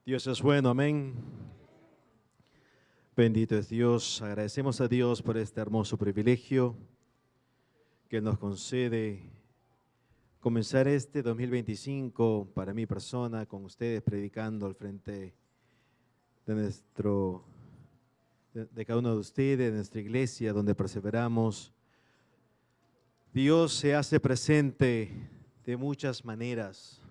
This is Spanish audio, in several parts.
Dios es bueno, amén. Bendito es Dios. Agradecemos a Dios por este hermoso privilegio que nos concede comenzar este 2025 para mi persona, con ustedes predicando al frente de cada uno de ustedes, de nuestra iglesia, donde perseveramos. Dios se hace presente de muchas maneras.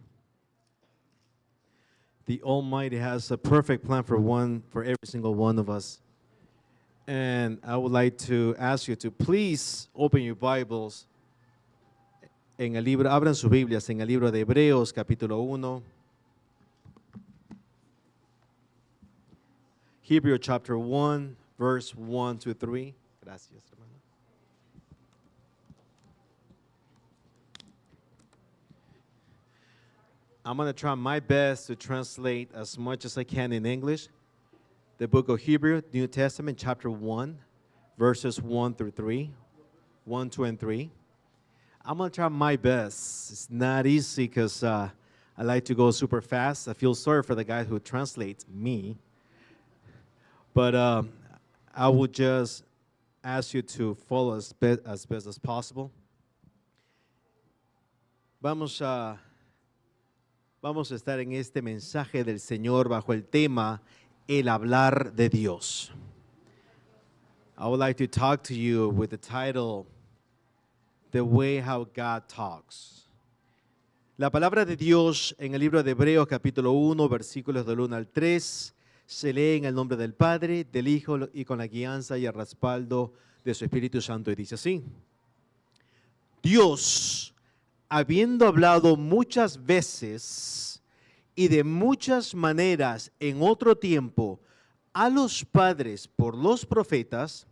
The Almighty has a perfect plan for every single one of us. And I would like to ask you to please open your Bibles en el libro, abran sus Biblias en el libro de Hebreos, capítulo 1. Hebrews chapter 1, verse 1 to 3. Gracias, hermano. I'm going to try my best to translate as much as I can in English. The book of Hebrews, New Testament, chapter 1, verses 1 through 3. 1, 2, and 3. I'm going to try my best. It's not easy because I like to go super fast. I feel sorry for the guy who translates me. But I would just ask you to follow as best as possible. Vamos a estar en este mensaje del Señor bajo el tema El hablar de Dios. I would like to talk to you with the title The Way How God Talks. La palabra de Dios en el libro de Hebreos capítulo 1, versículos del 1 al 3, se lee en el nombre del Padre, del Hijo y con la guianza y el respaldo de su Espíritu Santo, y dice así: Dios, habiendo hablado muchas veces y de muchas maneras en otro tiempo a los padres por los profetas,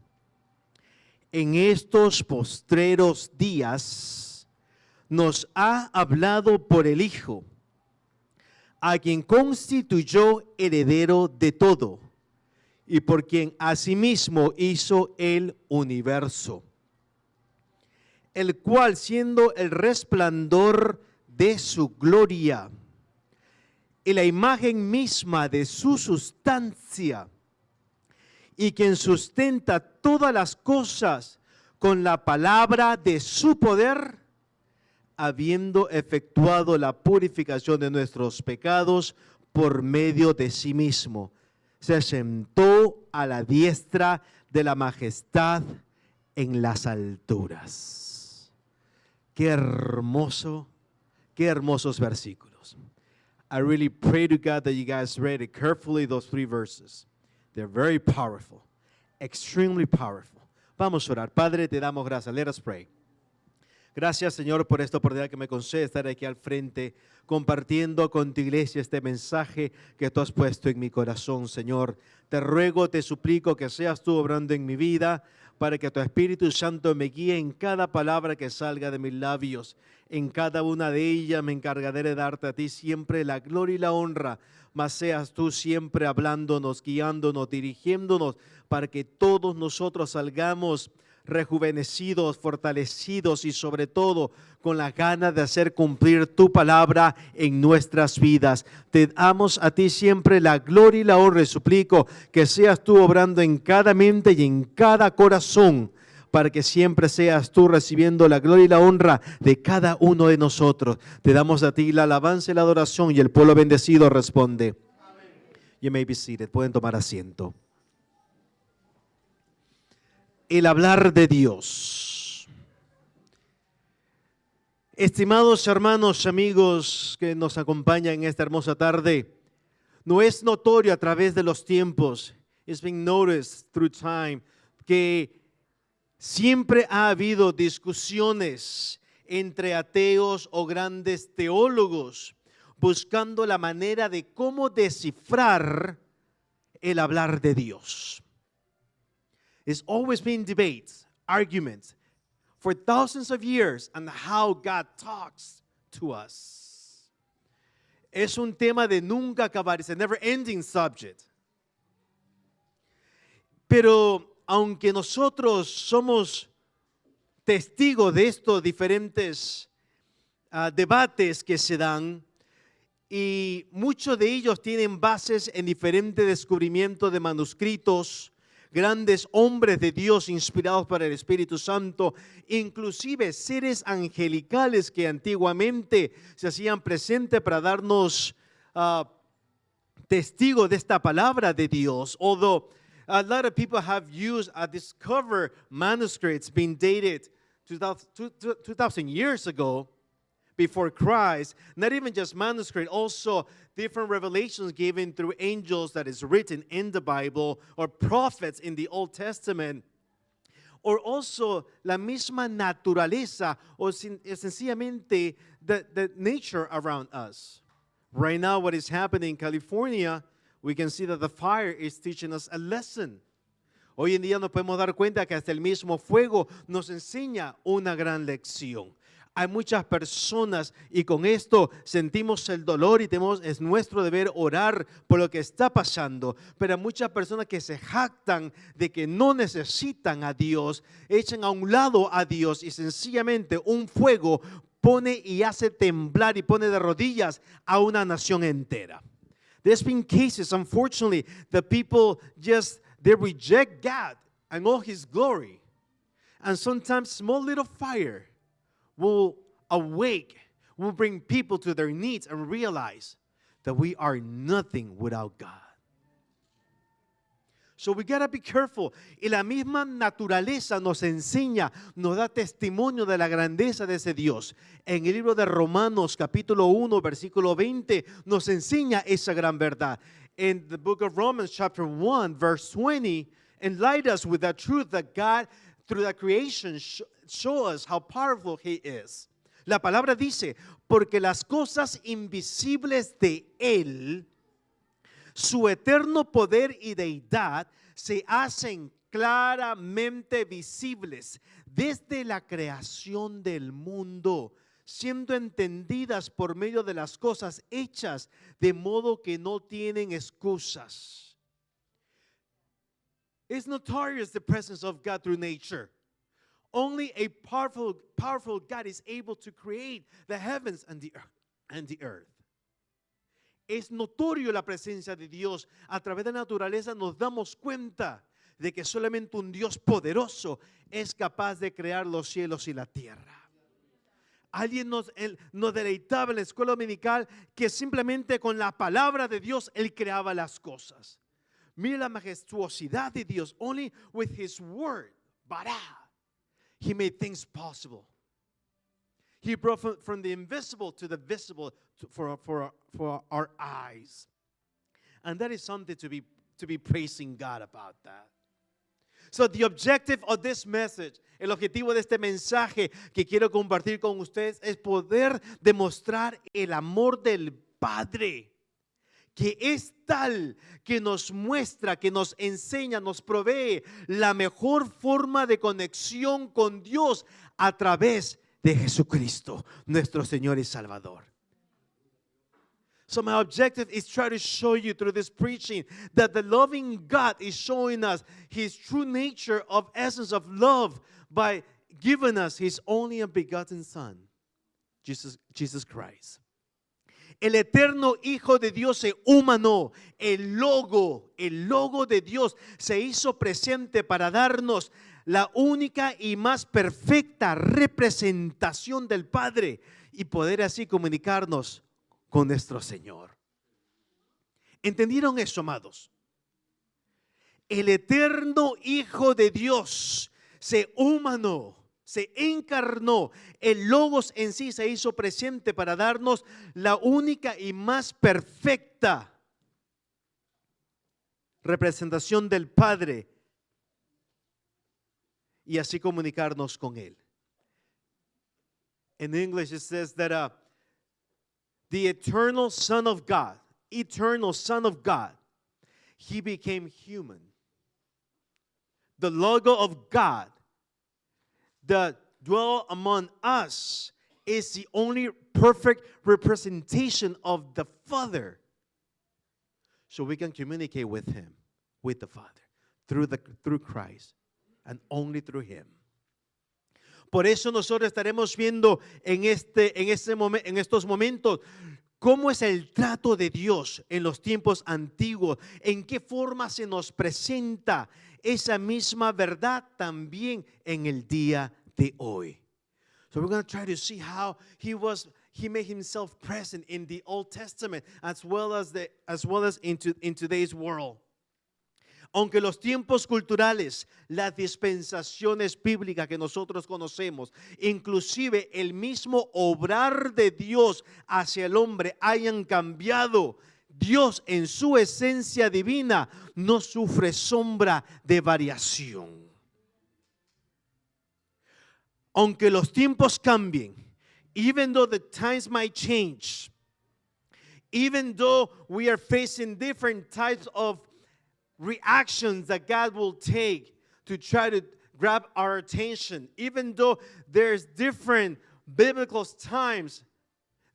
en estos postreros días nos ha hablado por el Hijo, a quien constituyó heredero de todo y por quien asimismo hizo el universo, el cual, siendo el resplandor de su gloria y la imagen misma de su sustancia, y quien sustenta todas las cosas con la palabra de su poder, habiendo efectuado la purificación de nuestros pecados por medio de sí mismo, se sentó a la diestra de la majestad en las alturas. Qué hermosos versículos. I really pray to God that you guys read it carefully, those 3 verses. They're very powerful, extremely powerful. Vamos a orar. Padre, te damos gracias. Let us pray. Gracias, Señor, por esta oportunidad que me concede estar aquí al frente, compartiendo con tu iglesia este mensaje que tú has puesto en mi corazón, Señor. Te ruego, te suplico que seas tú obrando en mi vida, para que tu Espíritu Santo me guíe en cada palabra que salga de mis labios. En cada una de ellas me encargaré de darte a ti siempre la gloria y la honra, mas seas tú siempre hablándonos, guiándonos, dirigiéndonos, para que todos nosotros salgamos rejuvenecidos, fortalecidos y sobre todo con la gana de hacer cumplir tu palabra en nuestras vidas. Te damos a ti siempre la gloria y la honra, y suplico que seas tú obrando en cada mente y en cada corazón, para que siempre seas tú recibiendo la gloria y la honra de cada uno de nosotros. Te damos a ti la alabanza y la adoración, y el pueblo bendecido responde. Amén. You may be seated. Pueden tomar asiento. El hablar de Dios. Estimados hermanos, amigos que nos acompañan en esta hermosa tarde, no es notorio a través de los tiempos, it's been noticed through time, que siempre ha habido discusiones entre ateos o grandes teólogos buscando la manera de cómo descifrar el hablar de Dios. There's always been debates, arguments for thousands of years on how God talks to us. Es un tema de nunca acabar, it's a never-ending subject. Pero aunque nosotros somos testigos de estos diferentes debates que se dan, y muchos de ellos tienen bases en diferentes descubrimientos de manuscritos, grandes hombres de Dios inspirados por el Espíritu Santo, inclusive seres angelicales que antiguamente se hacían presentes para darnos testigo de esta palabra de Dios. Although a lot of people have discovered manuscripts being dated 2,000 years ago, before Christ, not even just manuscript, also different revelations given through angels that is written in the Bible, or prophets in the Old Testament, or also la misma naturaleza, o sencillamente the nature around us. Right now, what is happening in California, we can see that the fire is teaching us a lesson. Hoy en día nos podemos dar cuenta que hasta el mismo fuego nos enseña una gran lección. Hay muchas personas y con esto sentimos el dolor y es nuestro deber orar por lo que está pasando. Pero hay muchas personas que se jactan de que no necesitan a Dios, echan a un lado a Dios y sencillamente un fuego pone y hace temblar y pone de rodillas a una nación entera. There's been cases, unfortunately, the people they reject God and all His glory. And sometimes small little fire will bring people to their knees and realize that we are nothing without God. So we gotta be careful. Y la misma naturaleza nos enseña, nos da testimonio de la grandeza de ese Dios. En el libro de Romanos, capítulo 1, versículo 20, nos enseña esa gran verdad. In the book of Romans, chapter 1, verse 20, enlighten us with that truth that God, through the creation, show us how powerful He is. La palabra dice, porque las cosas invisibles de Él, su eterno poder y deidad, se hacen claramente visibles desde la creación del mundo, siendo entendidas por medio de las cosas hechas, de modo que no tienen excusas. It's notorious the presence of God through nature. Only a powerful God is able to create the heavens and the earth. Es notorio la presencia de Dios. A través de la naturaleza nos damos cuenta de que solamente un Dios poderoso es capaz de crear los cielos y la tierra. Alguien nos deleitaba en la escuela dominical que simplemente con la palabra de Dios Él creaba las cosas. Mira la majestuosidad de Dios. Only with His word, He made things possible. He brought from the invisible to the visible for our eyes. And that is something to be praising God about that. So the objective of this message, el objetivo de este mensaje que quiero compartir con ustedes es poder demostrar el amor del Padre, que es tal que nos muestra, que nos enseña, nos provee la mejor forma de conexión con Dios a través de Jesucristo, nuestro Señor y Salvador. So my objective is try to show you through this preaching that the loving God is showing us His true nature of essence of love by giving us His only begotten Son, Jesus Christ. El eterno Hijo de Dios se humanó, el logo de Dios se hizo presente para darnos la única y más perfecta representación del Padre y poder así comunicarnos con nuestro Señor. ¿Entendieron eso, amados? El eterno Hijo de Dios se humanó, se encarnó, el Logos en sí se hizo presente para darnos la única y más perfecta representación del Padre y así comunicarnos con Él. In English it says that the eternal Son of God, He became human. The logo of God that dwell among us is the only perfect representation of the Father. So we can communicate with Him, with the Father, through Christ, and only through Him. Por eso nosotros estaremos viendo en estos momentos cómo es el trato de Dios en los tiempos antiguos, en qué forma se nos presenta esa misma verdad también en el día de hoy. So we're going to try to see how he made himself present in the Old Testament as well as in today's world. Aunque los tiempos culturales, las dispensaciones bíblicas que nosotros conocemos, inclusive el mismo obrar de Dios hacia el hombre hayan cambiado, Dios en su esencia divina no sufre sombra de variación. Aunque los tiempos cambien, even though the times might change, even though we are facing different types of reactions that God will take to try to grab our attention, even though there's different biblical times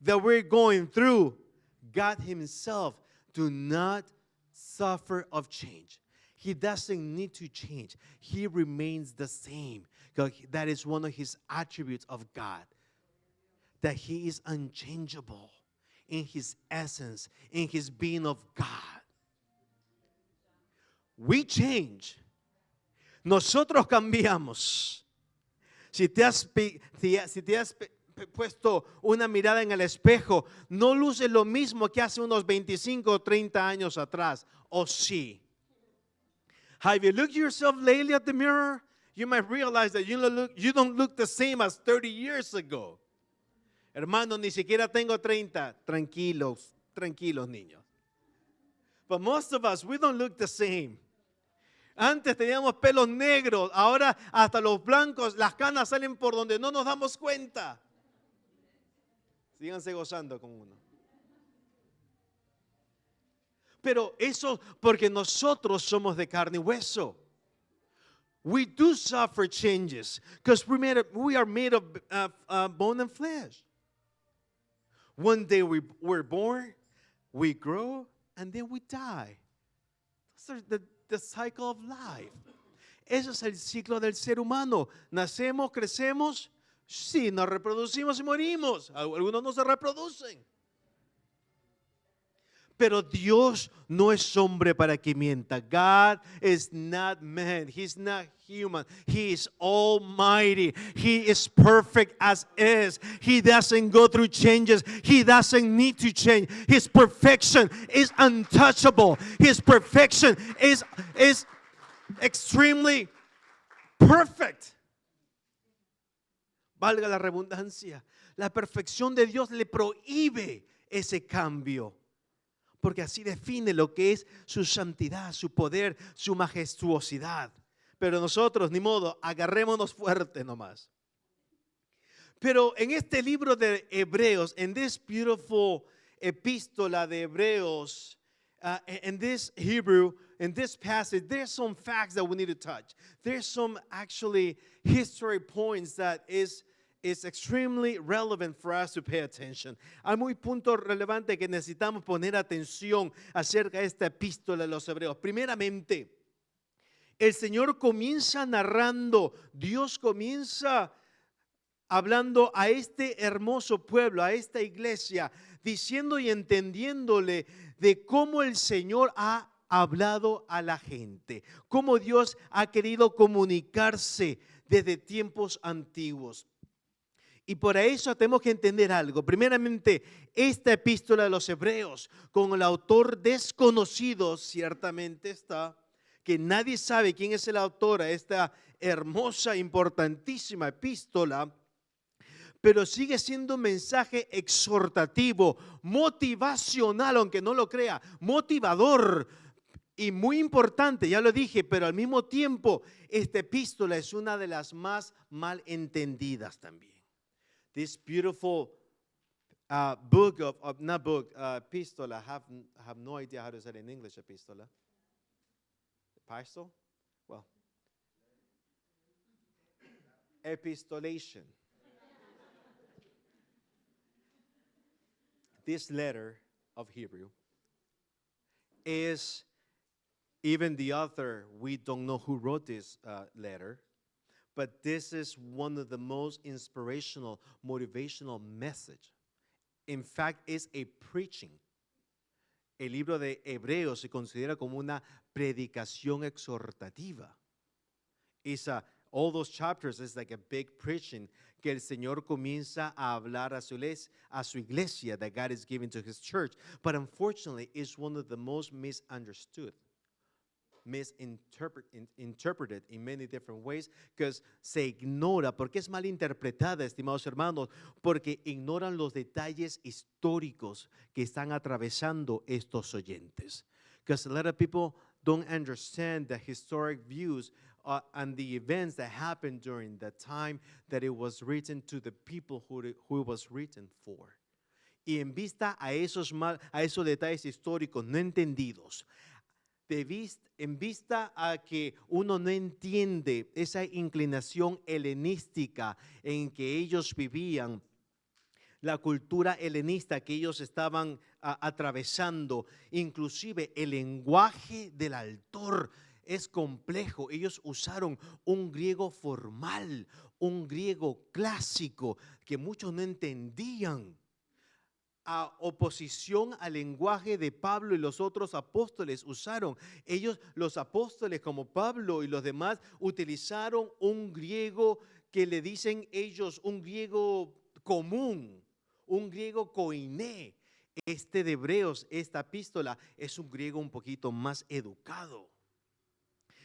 that we're going through, God himself do not suffer of change. He doesn't need to change. He remains the same. That is one of his attributes of God, that he is unchangeable in his essence, in his being of God. We change. Nosotros cambiamos. Si te has puesto una mirada en el espejo, no luce lo mismo que hace unos 25 o 30 años atrás. ¿O sí? Have you looked yourself lately at the mirror? You might realize that you don't look the same as 30 years ago. Hermano, ni siquiera tengo 30. Tranquilos niños. But most of us, we don't look the same. Antes teníamos pelos negros, ahora hasta los blancos, las canas salen por donde no nos damos cuenta. Síganse gozando con uno. Pero eso porque nosotros somos de carne y hueso. We do suffer changes because we are made of bone and flesh. One day we're born, we grow, and then we die. That's the cycle of life. Ese es el ciclo del ser humano. Nacemos, crecemos, sí, nos reproducimos y morimos. Algunos no se reproducen. Pero Dios no es hombre para que mienta. God is not man. He's not human. He is almighty. He is perfect as is. He doesn't go through changes. He doesn't need to change. His perfection is untouchable. His perfection is extremely perfect. Valga la redundancia. La perfección de Dios le prohíbe ese cambio. Porque así define lo que es su santidad, su poder, su majestuosidad. Pero nosotros, ni modo, agarrémonos fuerte nomás. Pero en este libro de Hebreos, en this beautiful epístola de Hebreos, in this Hebrew, in this passage, there's some facts that we need to touch. There's some actually history points that is extremely relevant for us to pay attention. Hay muy puntos relevantes que necesitamos poner atención acerca de esta epístola de los Hebreos. Primeramente, el Señor comienza narrando, Dios comienza hablando a este hermoso pueblo, a esta iglesia, diciendo y entendiéndole de cómo el Señor ha hablado a la gente, cómo Dios ha querido comunicarse desde tiempos antiguos. Y por eso tenemos que entender algo. Primeramente, esta epístola de los Hebreos, con el autor desconocido, ciertamente está, que nadie sabe quién es el autor a esta hermosa, importantísima epístola, pero sigue siendo un mensaje exhortativo, motivacional, aunque no lo crea, motivador y muy importante, ya lo dije, pero al mismo tiempo, esta epístola es una de las más mal entendidas también. This beautiful book epistola, I have no idea how to say it in English, epistola. Epistle? Well, epistolation. This letter of Hebrew is, even the author, we don't know who wrote this letter. But this is one of the most inspirational, motivational message in fact, is a preaching. El libro de Hebreos se considera como una predicación exhortativa. All those chapters is like a big preaching que el Señor comienza a hablar a su iglesia that God is giving to His church. But unfortunately, it's one of the most misunderstood, interpreted in many different ways, because se ignora, porque es mal interpretada, estimados hermanos, porque ignoran los detalles históricos que están atravesando estos oyentes. Because a lot of people don't understand the historic views and the events that happened during the time that it was written to the people who it was written for. Y en vista a esos detalles históricos no entendidos, en vista a que uno no entiende esa inclinación helenística en que ellos vivían, la cultura helenista que ellos estaban atravesando, inclusive el lenguaje del autor es complejo. Ellos usaron un griego formal, un griego clásico que muchos no entendían. A oposición al lenguaje de Pablo y los otros apóstoles usaron. Ellos, los apóstoles como Pablo y los demás, utilizaron un griego que le dicen ellos, un griego común, un griego koiné. Este de Hebreos, esta epístola, es un griego un poquito más educado.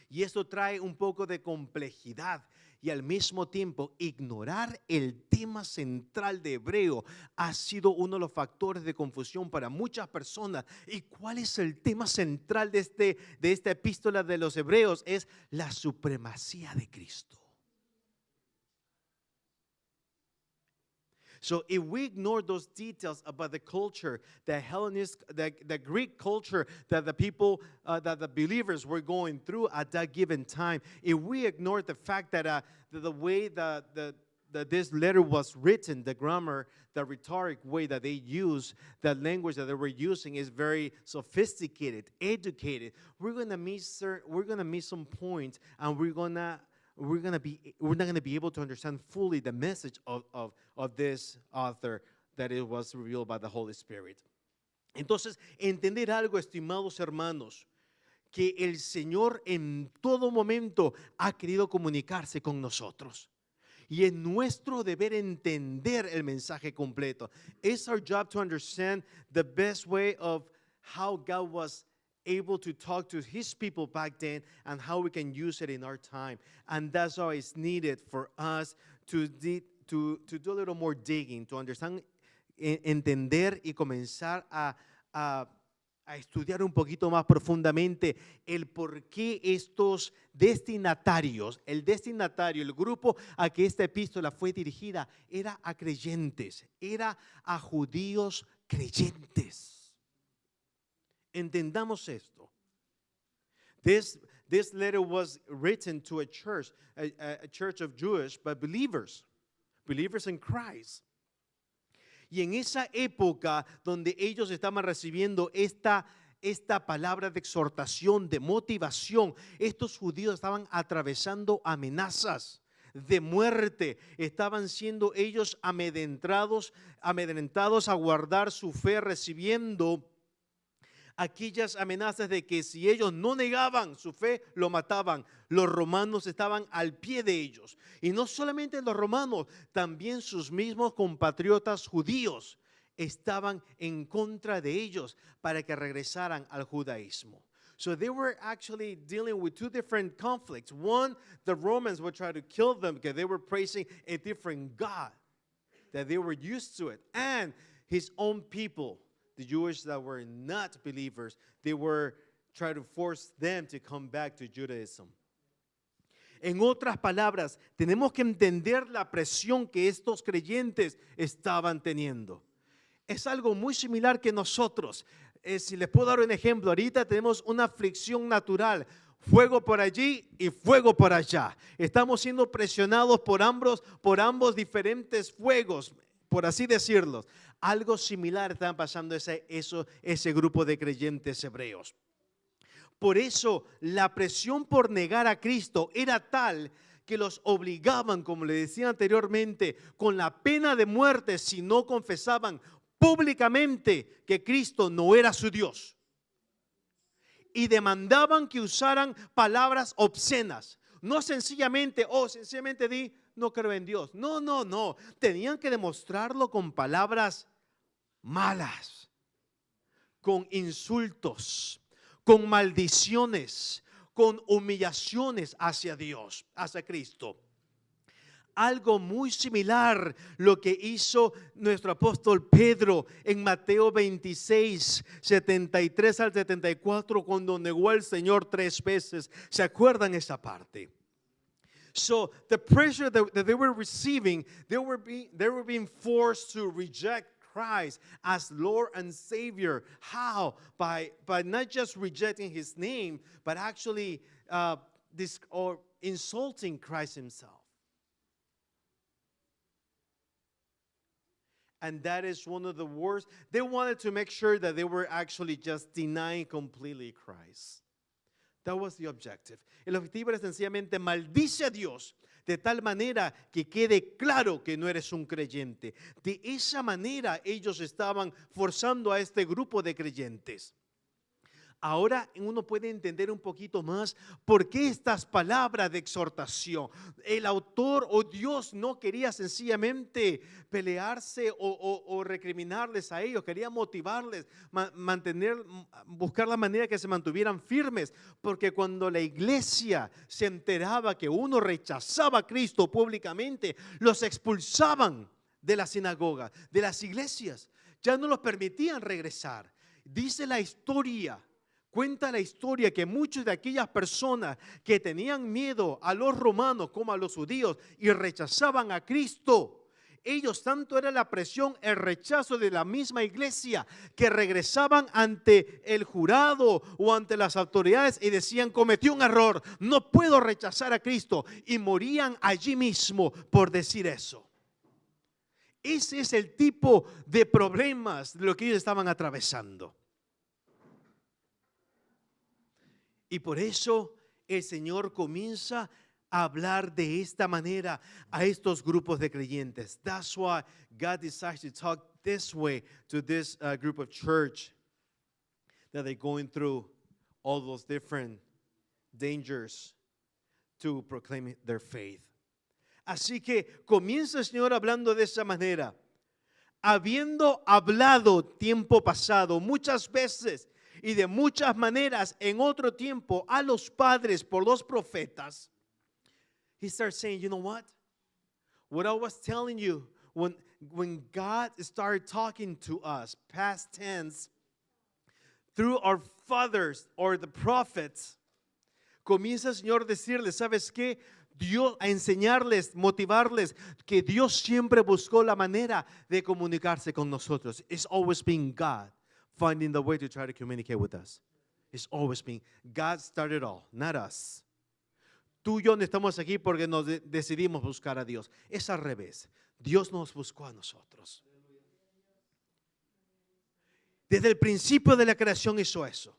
Y esto trae un poco de complejidad y al mismo tiempo ignorar el tema central de Hebreo ha sido uno de los factores de confusión para muchas personas. ¿Y cuál es el tema central de esta epístola de los Hebreos? Es la supremacía de Cristo. So if we ignore those details about the culture, the Hellenist, the Greek culture that the people, that the believers were going through at that given time, if we ignore the fact that the way that this letter was written, the grammar, the rhetoric way that they use, the language that they were using is very sophisticated, educated, we're gonna miss some points, and we're not going to be able to understand fully the message of this author that it was revealed by the Holy Spirit. Entonces, entender algo, estimados hermanos, que el Señor en todo momento ha querido comunicarse con nosotros. Y es nuestro deber entender el mensaje completo. It's our job to understand the best way of how God was able to talk to His people back then and how we can use it in our time. And that's why it's needed for us to do a little more digging, to understand, entender y comenzar a estudiar un poquito más profundamente el por qué estos destinatarios, el grupo a que esta epístola fue dirigida, era a creyentes, era a judíos creyentes. Entendamos esto. This letter was written to a church of Jewish, but believers in Christ. Y en esa época donde ellos estaban recibiendo esta palabra de exhortación, de motivación, estos judíos estaban atravesando amenazas de muerte, estaban siendo ellos amedrentados a guardar su fe, recibiendo aquellas amenazas de que si ellos no negaban su fe, lo mataban. Los romanos estaban al pie de ellos. Y no solamente los romanos, también sus mismos compatriotas judíos estaban en contra de ellos para que regresaran al judaísmo. So they were actually dealing with two different conflicts. One, the Romans would try to kill them because they were praising a different God, that they were used to it. And his own people, the Jewish that were not believers, they were trying to force them to come back to Judaism. En otras palabras, tenemos que entender la presión que estos creyentes estaban teniendo. Es algo muy similar que nosotros. Si les puedo dar un ejemplo, ahorita tenemos una aflicción natural. Fuego por allí y fuego por allá. Estamos siendo presionados por ambos diferentes fuegos, por así decirlo. Algo similar está pasando ese grupo de creyentes hebreos. Por eso la presión por negar a Cristo era tal que los obligaban, como le decía anteriormente, con la pena de muerte si no confesaban públicamente que Cristo no era su Dios. Y demandaban que usaran palabras obscenas. No sencillamente, sencillamente di, no creo en Dios. No, no, no. Tenían que demostrarlo con palabras malas, con insultos, con maldiciones, con humillaciones hacia Dios, hacia Cristo. Algo muy similar lo que hizo nuestro apóstol Pedro en Mateo 26, 73 al 74, cuando negó al Señor 3 veces. ¿Se acuerdan esa parte? So the pressure that they were receiving, they were being forced to reject Christ as Lord and Savior. How? By not just rejecting His name, but actually insulting Christ Himself. And that is one of the worst. They wanted to make sure that they were actually just denying completely Christ. That was the objective. El objetivo era sencillamente maldice a Dios de tal manera que quede claro que no eres un creyente. De esa manera ellos estaban forzando a este grupo de creyentes. Ahora uno puede entender un poquito más por qué estas palabras de exhortación. El autor o Dios no quería sencillamente pelearse o recriminarles a ellos, quería motivarles, buscar la manera que se mantuvieran firmes, porque cuando la iglesia se enteraba que uno rechazaba a Cristo públicamente, los expulsaban de la sinagoga, de las iglesias, ya no los permitían regresar. Dice la historia. Cuenta la historia que muchas de aquellas personas que tenían miedo a los romanos como a los judíos y rechazaban a Cristo, ellos tanto era la presión, el rechazo de la misma iglesia, que regresaban ante el jurado o ante las autoridades y decían: cometí un error, no puedo rechazar a Cristo, y morían allí mismo por decir eso. Ese es el tipo de problemas de lo que ellos estaban atravesando. Y por eso el Señor comienza a hablar de esta manera a estos grupos de creyentes. That's why God decides to talk this way to this group of church, that they're going through all those different dangers to proclaim their faith. Así que comienza el Señor hablando de esa manera. Habiendo hablado tiempo pasado muchas veces y de muchas maneras en otro tiempo a los padres por los profetas, He starts saying, you know what? What I was telling you, when God started talking to us, past tense, through our fathers or the prophets, comienza el Señor a decirles, ¿sabes qué? Dios, a enseñarles, motivarles que Dios siempre buscó la manera de comunicarse con nosotros. It's always been God finding the way to try to communicate with us. It's always been God started all, not us. Tú y yo no estamos aquí porque nos decidimos buscar a Dios. Es al revés. Dios nos buscó a nosotros. Desde el principio de la creación hizo eso.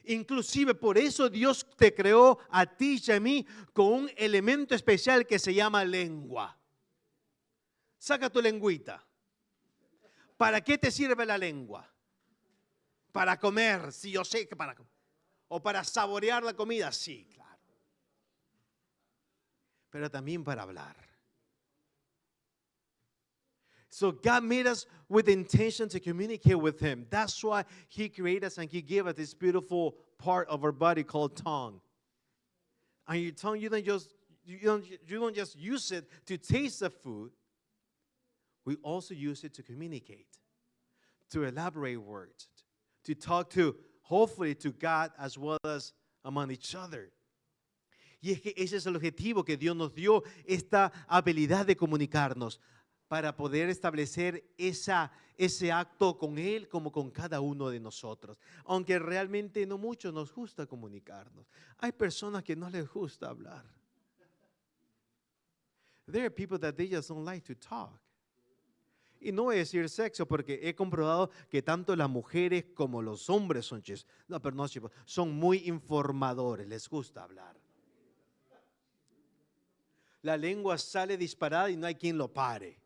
Inclusive por eso Dios te creó a ti y a mí con un elemento especial que se llama lengua. Saca tu lengüita. ¿Para qué te sirve la lengua? Para comer, sí, yo sé que para comer. O para saborear la comida, sí, claro. Pero también para hablar. So God made us with the intention to communicate with Him. That's why He created us and He gave us this beautiful part of our body called tongue. And your tongue, you don't just use it to taste the food. We also use it to communicate, to elaborate words, to talk to, hopefully, to God as well as among each other. Y es que ese es el objetivo que Dios nos dio, esta habilidad de comunicarnos, para poder establecer ese acto con Él como con cada uno de nosotros. Aunque realmente no mucho nos gusta comunicarnos. Hay personas que no les gusta hablar. There are people that they just don't like to talk. Y no voy a decir sexo porque he comprobado que tanto las mujeres como los hombres son muy informadores, les gusta hablar. La lengua sale disparada y no hay quien lo pare.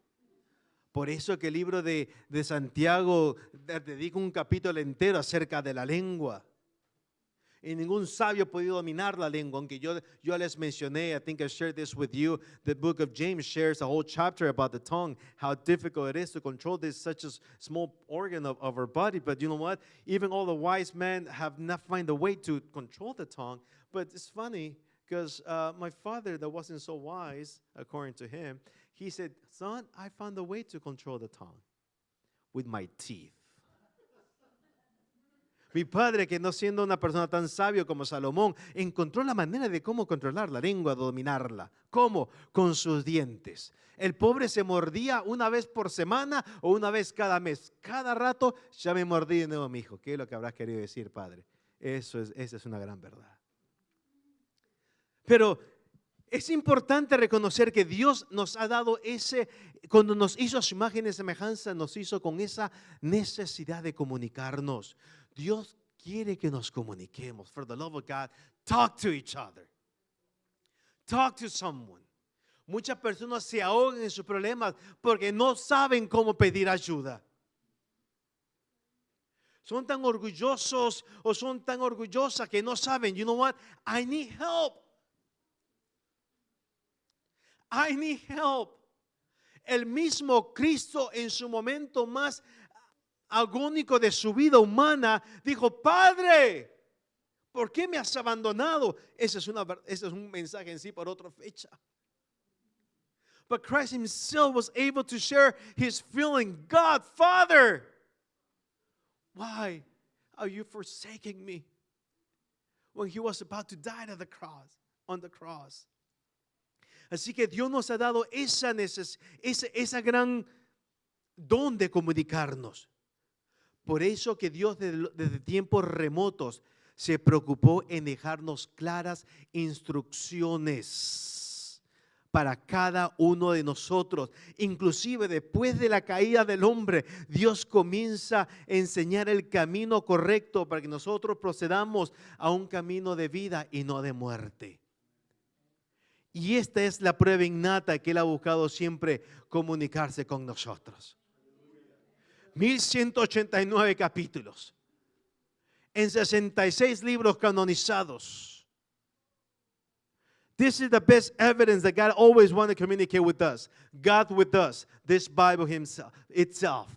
Por eso que el libro de Santiago dedica un capítulo entero acerca de la lengua. Y ningún sabio ha podido dominar la lengua, aunque yo les mencioné, I think I shared this with you, the book of James shares a whole chapter about the tongue, how difficult it is to control this such a small organ of our body. But you know what? Even all the wise men have not found a way to control the tongue. But it's funny, because my father, that wasn't so wise, according to him, he said, son, I found a way to control the tongue with my teeth. Mi padre, que no siendo una persona tan sabio como Salomón, encontró la manera de cómo controlar la lengua, dominarla. ¿Cómo? Con sus dientes. El pobre se mordía una vez por semana o una vez cada mes. Cada rato ya me mordí de nuevo, mi hijo. ¿Qué es lo que habrás querido decir, padre? Esa es una gran verdad. Pero es importante reconocer que Dios nos ha dado cuando nos hizo a su imagen y semejanza, nos hizo con esa necesidad de comunicarnos. Dios quiere que nos comuniquemos. For the love of God, talk to each other. Talk to someone. Muchas personas se ahogan en sus problemas porque no saben cómo pedir ayuda. Son tan orgullosos o son tan orgullosas que no saben, you know what? I need help. I need help. El mismo Cristo en su momento más agónico de su vida humana dijo, Padre, ¿por qué me has abandonado? Ese es un mensaje en sí para otra fecha. But Christ himself was able to share his feeling. God, Father, why are you forsaking me? When he was about to die on the cross. Así que Dios nos ha dado esa gran don de comunicarnos. Por eso que Dios desde tiempos remotos se preocupó en dejarnos claras instrucciones para cada uno de nosotros. Inclusive después de la caída del hombre, Dios comienza a enseñar el camino correcto para que nosotros procedamos a un camino de vida y no de muerte. Y esta es la prueba innata que Él ha buscado siempre comunicarse con nosotros. 1189 capítulos en 66 libros canonizados. This is the best evidence that God always wanted to communicate with us. God with us, this Bible itself.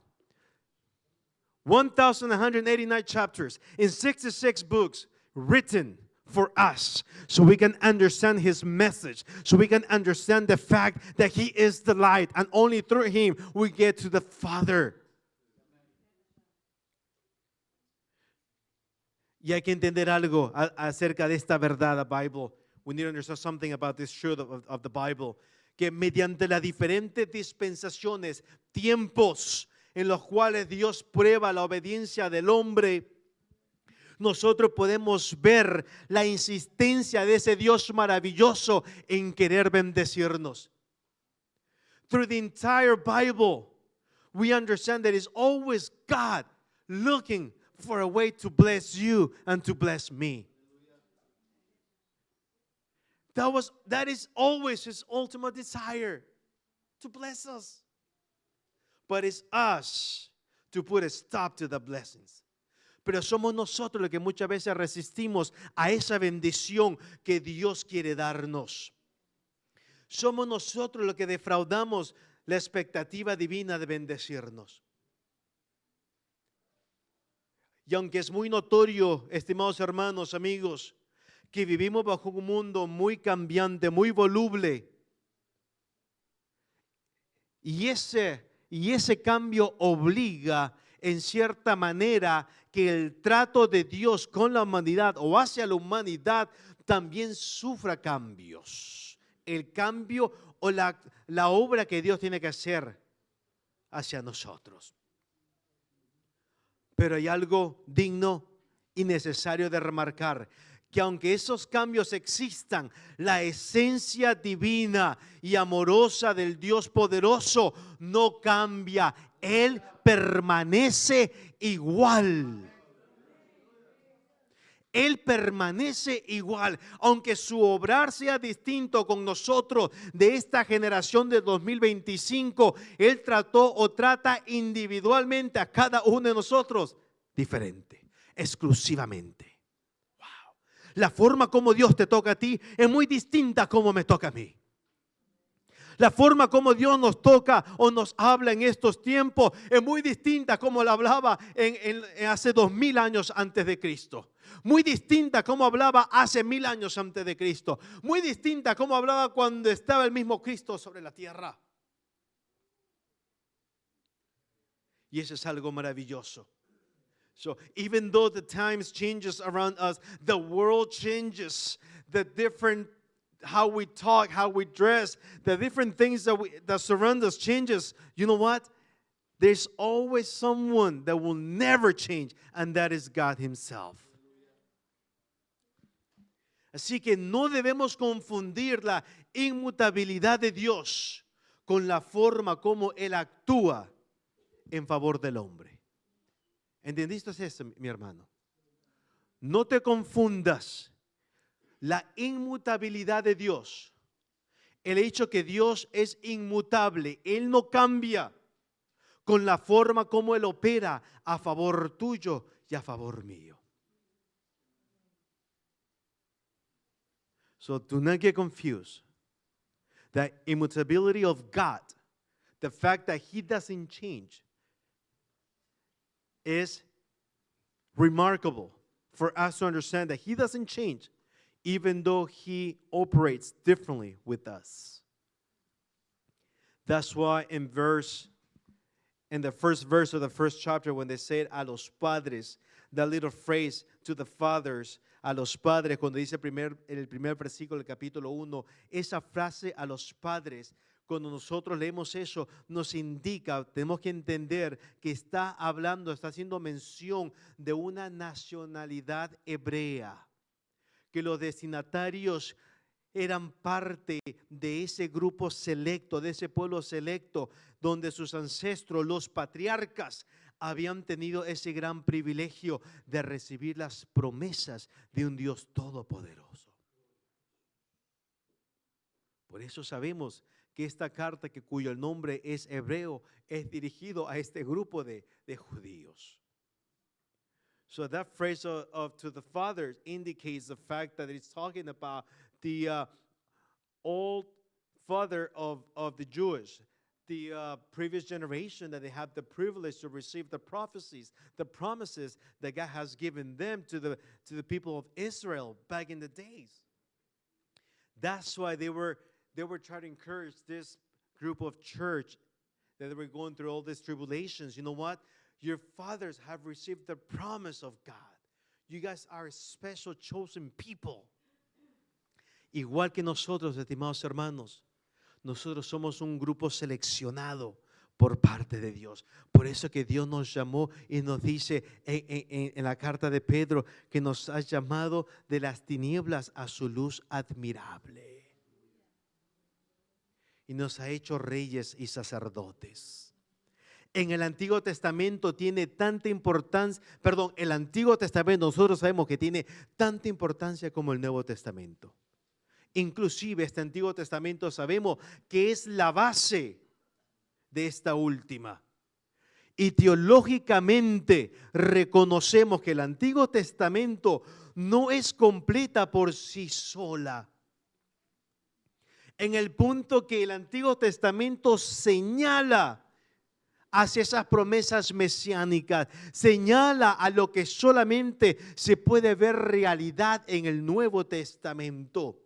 1,189 chapters in 66 books written for us, so we can understand his message, so we can understand the fact that he is the light, and only through him we get to the Father. Y hay que entender algo acerca de esta verdad, the Bible. We need to understand something about this truth of the Bible. Que mediante las diferentes dispensaciones, tiempos en los cuales Dios prueba la obediencia del hombre, nosotros podemos ver la insistencia de ese Dios maravilloso en querer bendecirnos. Through the entire Bible, we understand that it's always God looking for a way to bless you and to bless me. That is always his ultimate desire, to bless us. But it's us to put a stop to the blessings. Pero somos nosotros los que muchas veces resistimos a esa bendición que Dios quiere darnos. Somos nosotros los que defraudamos la expectativa divina de bendecirnos. Y aunque es muy notorio, estimados hermanos, amigos, que vivimos bajo un mundo muy cambiante, muy voluble, y ese cambio obliga en cierta manera que el trato de Dios con la humanidad o hacia la humanidad también sufra cambios. El cambio o la obra que Dios tiene que hacer hacia nosotros. Pero hay algo digno y necesario de remarcar, que aunque esos cambios existan, la esencia divina y amorosa del Dios poderoso no cambia. Él permanece igual. Él permanece igual, aunque su obrar sea distinto con nosotros de esta generación de 2025. Él trató o trata individualmente a cada uno de nosotros diferente, exclusivamente. Wow. La forma como Dios te toca a ti es muy distinta a como me toca a mí. La forma como Dios nos toca o nos habla en estos tiempos es muy distinta a como la hablaba hace 2000 años antes de Cristo. Muy distinta a como hablaba hace 1000 años antes de Cristo. Muy distinta a como hablaba cuando estaba el mismo Cristo sobre la tierra. Y eso es algo maravilloso. So even though the times changes around us, the world changes, the different how we talk, how we dress, the different things that surround us changes. You know what? There's always someone that will never change, and that is God Himself. Así que no debemos confundir la inmutabilidad de Dios con la forma como Él actúa en favor del hombre. ¿Entendiste eso, mi hermano? No te confundas la inmutabilidad de Dios, el hecho que Dios es inmutable, Él no cambia, con la forma como Él opera a favor tuyo y a favor mío. So do not get confused. The immutability of God, the fact that He doesn't change, is remarkable for us to understand that He doesn't change, even though He operates differently with us. That's why in the first verse of the first chapter, when they said a los padres, that little phrase to the fathers, a los padres, cuando dice en el primer versículo del capítulo 1, esa frase a los padres, cuando nosotros leemos eso, nos indica, tenemos que entender que está hablando, está haciendo mención de una nacionalidad hebrea, que los destinatarios eran parte de ese grupo selecto, de ese pueblo selecto, donde sus ancestros, los patriarcas, habían tenido ese gran privilegio de recibir las promesas de un Dios todopoderoso. Por eso sabemos que esta carta, cuyo nombre es hebreo, es dirigido a este grupo de judíos. So that phrase of to the fathers indicates the fact that it's talking about the old father of the Jewish, the previous generation that they have the privilege to receive the prophecies, the promises that God has given them to the people of Israel back in the days. That's why they were trying to encourage this group of church that they were going through all these tribulations. You know what? Your fathers have received the promise of God. You guys are a special chosen people. Igual que nosotros, estimados hermanos, nosotros somos un grupo seleccionado por parte de Dios. Por eso que Dios nos llamó y nos dice en la carta de Pedro que nos ha llamado de las tinieblas a su luz admirable. Y nos ha hecho reyes y sacerdotes. En el Antiguo Testamento tiene tanta importancia, el Antiguo Testamento nosotros sabemos que tiene tanta importancia como el Nuevo Testamento. Inclusive este Antiguo Testamento sabemos que es la base de esta última. Y teológicamente reconocemos que el Antiguo Testamento no es completa por sí sola. En el punto que el Antiguo Testamento señala hacia esas promesas mesiánicas, señala a lo que solamente se puede ver realidad en el Nuevo Testamento.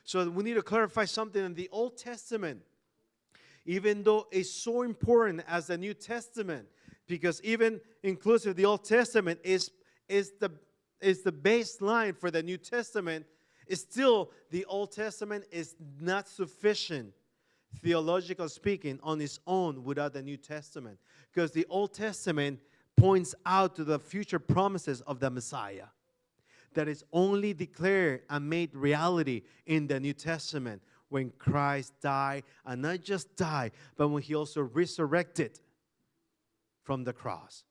So we need to clarify something in the Old Testament, even though it's so important as the New Testament, because even inclusive the Old Testament is the baseline for the New Testament. Still, the Old Testament is not sufficient, theologically speaking, on its own without the New Testament, because the Old Testament points out to the future promises of the Messiah that is only declared and made reality in the New Testament when Christ died, and not just died, but when He also resurrected from the cross.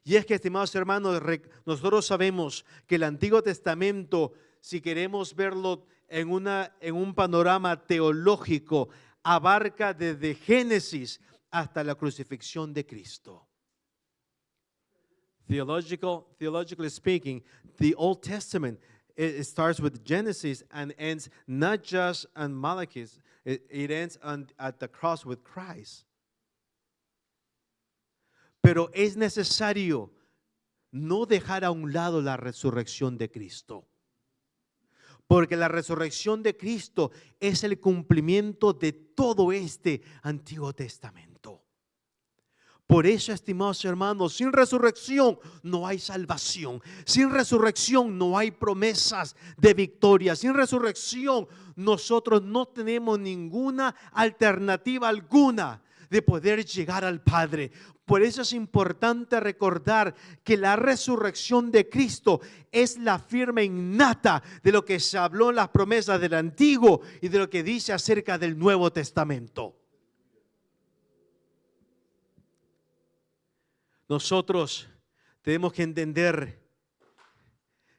Y es que, estimados hermanos, nosotros sabemos que el Antiguo Testamento, si queremos verlo en un panorama teológico, abarca desde Génesis hasta la crucifixión de Cristo. Theologically speaking, the Old Testament, it starts with Genesis and ends not just on Malachi, it ends at the cross with Christ. Pero es necesario no dejar a un lado la resurrección de Cristo. Porque la resurrección de Cristo es el cumplimiento de todo este Antiguo Testamento. Por eso, estimados hermanos, sin resurrección no hay salvación. Sin resurrección no hay promesas de victoria. Sin resurrección nosotros no tenemos ninguna alternativa alguna de poder llegar al Padre. Por eso es importante recordar que la resurrección de Cristo es la firma innata de lo que se habló en las promesas del Antiguo y de lo que dice acerca del Nuevo Testamento. Nosotros tenemos que entender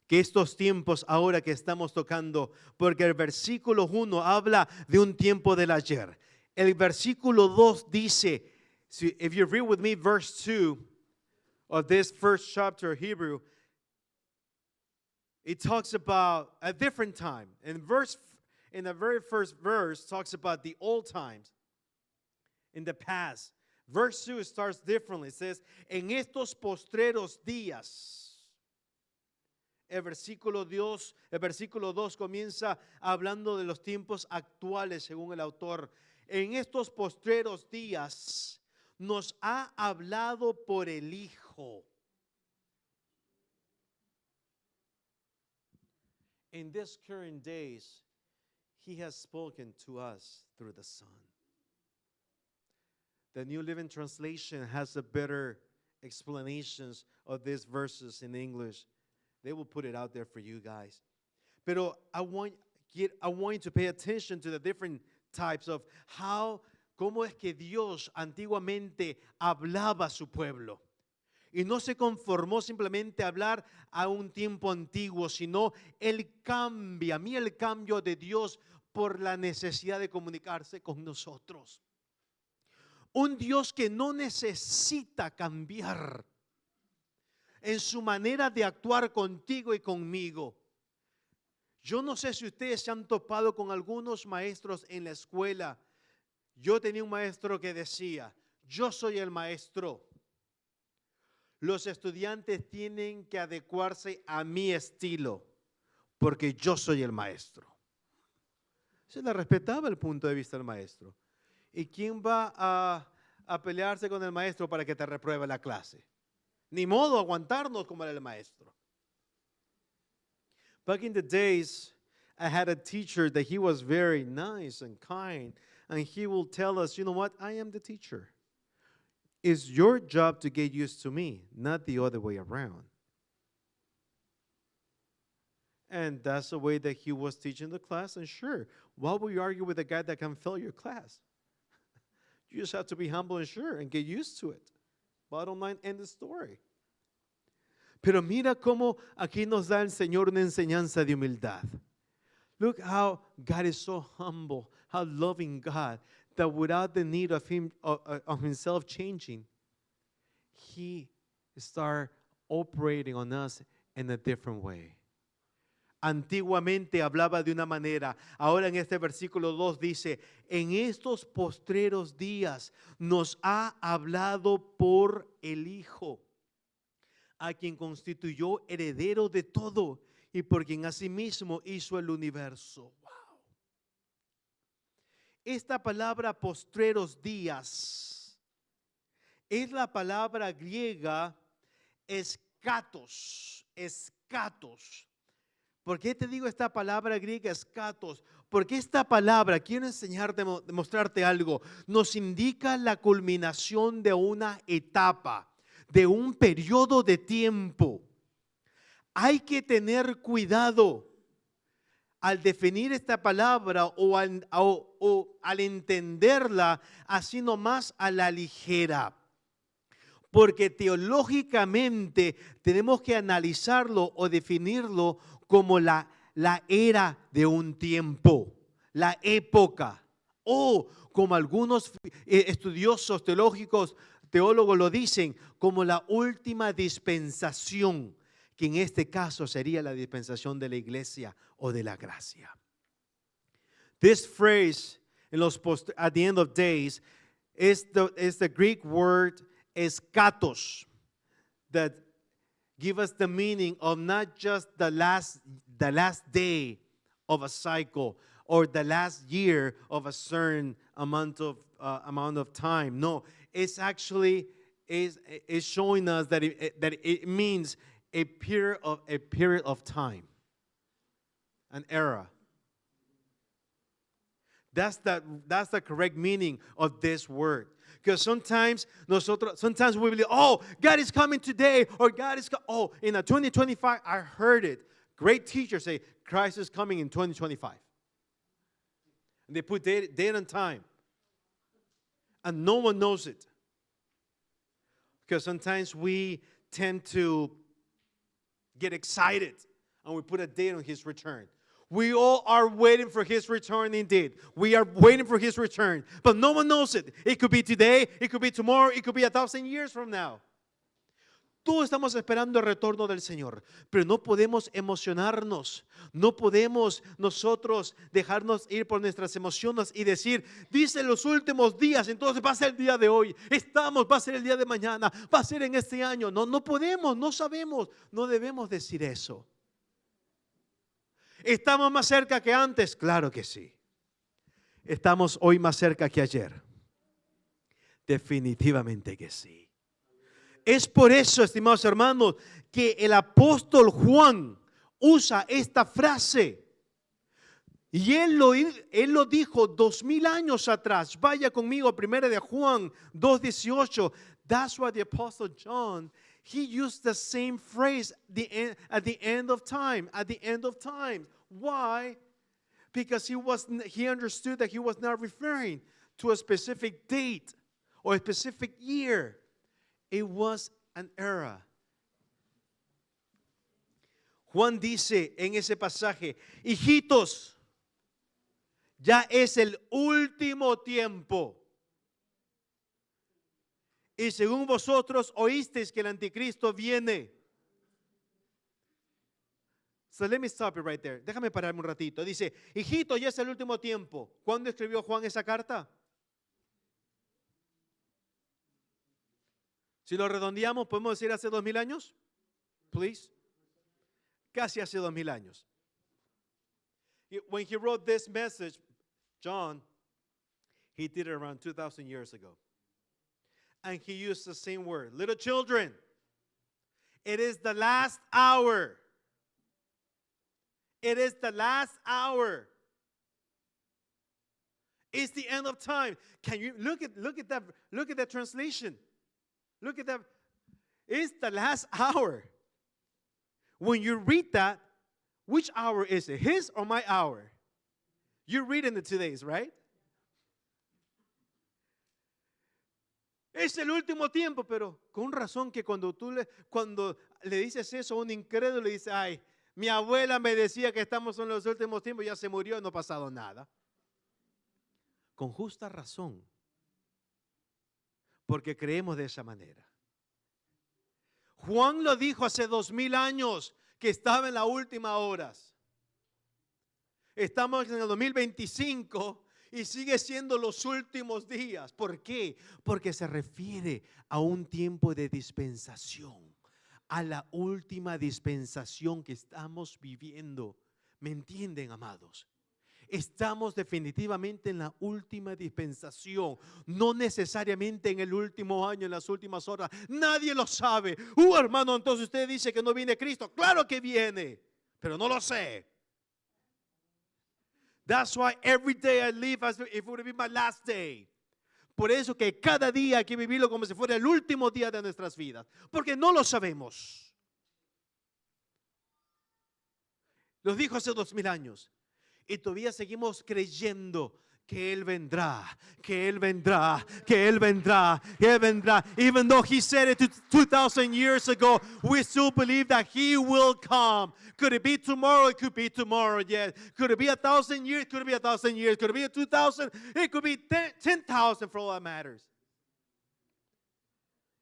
que estos tiempos ahora que estamos tocando, porque el versículo 1 habla de un tiempo del ayer. El versículo 2 dice, if you read with me verse 2 of this first chapter of Hebrew, it talks about a different time. In the very first verse talks about the old times, in the past. Verse 2 starts differently. It says, en estos postreros días. El versículo 2 comienza hablando de los tiempos actuales, según el autor. En estos postreros días nos ha hablado por el Hijo. In these current days, He has spoken to us through the Son. The New Living Translation has a better explanations of these verses in English. They will put it out there for you guys. Pero I want you to pay attention to the different types of cómo es que Dios antiguamente hablaba a su pueblo. Y no se conformó simplemente a hablar a un tiempo antiguo, sino Él cambia, mira el cambio de Dios por la necesidad de comunicarse con nosotros. Un Dios que no necesita cambiar en su manera de actuar contigo y conmigo. Yo no sé si ustedes se han topado con algunos maestros en la escuela. Yo tenía un maestro que decía, yo soy el maestro. Los estudiantes tienen que adecuarse a mi estilo, porque yo soy el maestro. Se le respetaba el punto de vista del maestro. ¿Y quién va a pelearse con el maestro para que te repruebe la clase? Ni modo aguantarnos como era el maestro. Back in the days, I had a teacher that he was very nice and kind, and he will tell us, you know what, I am the teacher. It's your job to get used to me, not the other way around. And that's the way that he was teaching the class. And sure, why would you argue with a guy that can fail your class? You just have to be humble and sure and get used to it. Bottom line, end the story. Pero mira cómo aquí nos da el Señor una enseñanza de humildad. Look how God is so humble, how loving God, that without the need of himself changing, He started operating on us in a different way. Antiguamente hablaba de una manera, ahora en este versículo 2 dice, en estos postreros días nos ha hablado por el Hijo, a quien constituyó heredero de todo y por quien asimismo hizo el universo. Wow. Esta palabra postreros días es la palabra griega eschatos. ¿Por qué te digo esta palabra griega eschatos? Porque esta palabra, quiero demostrarte algo, nos indica la culminación de una etapa, de un periodo de tiempo. Hay que tener cuidado al definir esta palabra o al entenderla así nomás a la ligera. porque teológicamente tenemos que analizarlo o definirlo como la era de un tiempo, la época, o como algunos estudiosos teólogos lo dicen, como la última dispensación, que en este caso sería la dispensación de la iglesia o de la gracia. This phrase at the end of days is the Greek word eskatos, that give us the meaning of not just the last day of a cycle or the last year of a certain amount of time. No, it's actually is showing us that it means a period of time, an era. That's the correct meaning of this word. Because sometimes we believe, oh, God is coming today, or God is in 2025. I heard it. Great teachers say Christ is coming in 2025. And they put date and time, and no one knows it. Because sometimes we tend to get excited, and we put a date on His return. We all are waiting for His return indeed. We are waiting for His return. But no one knows it. It could be today, it could be tomorrow, it could be 1,000 years from now. Todos estamos esperando el retorno del Señor, pero no podemos emocionarnos. No podemos nosotros dejarnos ir por nuestras emociones y decir, dice los últimos días, entonces va a ser el día de hoy. Va a ser el día de mañana, va a ser en este año. No podemos, no sabemos, no debemos decir eso. ¿Estamos más cerca que antes? Claro que sí. ¿Estamos hoy más cerca que ayer? Definitivamente que sí. Es por eso, estimados hermanos, que el apóstol Juan usa esta frase. Y él lo dijo 2000 años atrás. Vaya conmigo a 1 de Juan 2:18. That's why the apostle John, he used the same phrase at the end of time. At the end of time. Why? Because he understood that he was not referring to a specific date or a specific year. It was an era. Juan dice en ese pasaje, hijitos, ya es el último tiempo. Y según vosotros oísteis que el anticristo viene. So let me stop it right there. Déjame pararme un ratito. Dice, hijito, ya es el último tiempo. ¿Cuándo escribió Juan esa carta? Si lo redondeamos, ¿podemos decir hace 2000 años? Please. Casi hace 2000 años. When he wrote this message, John, he did it around 2,000 years ago. And he used the same word. Little children, it is the last hour. It is the last hour. It's the end of time. Can you look at that? Look at that translation. Look at that. It's the last hour. When you read that, which hour is it? His or my hour? You're reading it today's, right? Es el último tiempo, pero con razón que cuando le dices eso a un incrédulo, le dice, ay, mi abuela me decía que estamos en los últimos tiempos, ya se murió, no ha pasado nada. Con justa razón, porque creemos de esa manera. Juan lo dijo hace 2000 años que estaba en las últimas horas. Estamos en el 2025 y sigue siendo los últimos días. ¿Por qué? Porque se refiere a un tiempo de dispensación, a la última dispensación que estamos viviendo. ¿Me entienden, amados? Estamos definitivamente en la última dispensación, no necesariamente en el último año, en las últimas horas. Nadie lo sabe. Hermano, entonces usted dice que no viene Cristo. Claro que viene, pero no lo sé. That's why every day I live as if it would be my last day. Por eso que cada día hay que vivirlo como si fuera el último día de nuestras vidas, porque no lo sabemos. Lo dijo hace 2000 años. Y todavía seguimos creyendo que Él vendrá, que Él vendrá, que Él vendrá, que Él vendrá. Even though He said it 2,000 years ago, we still believe that He will come. Could it be tomorrow? It could be tomorrow, yes. Could it be 1,000 years? Could it be 1,000 years? Could it be 2,000? It could be 10,000 for all that matters.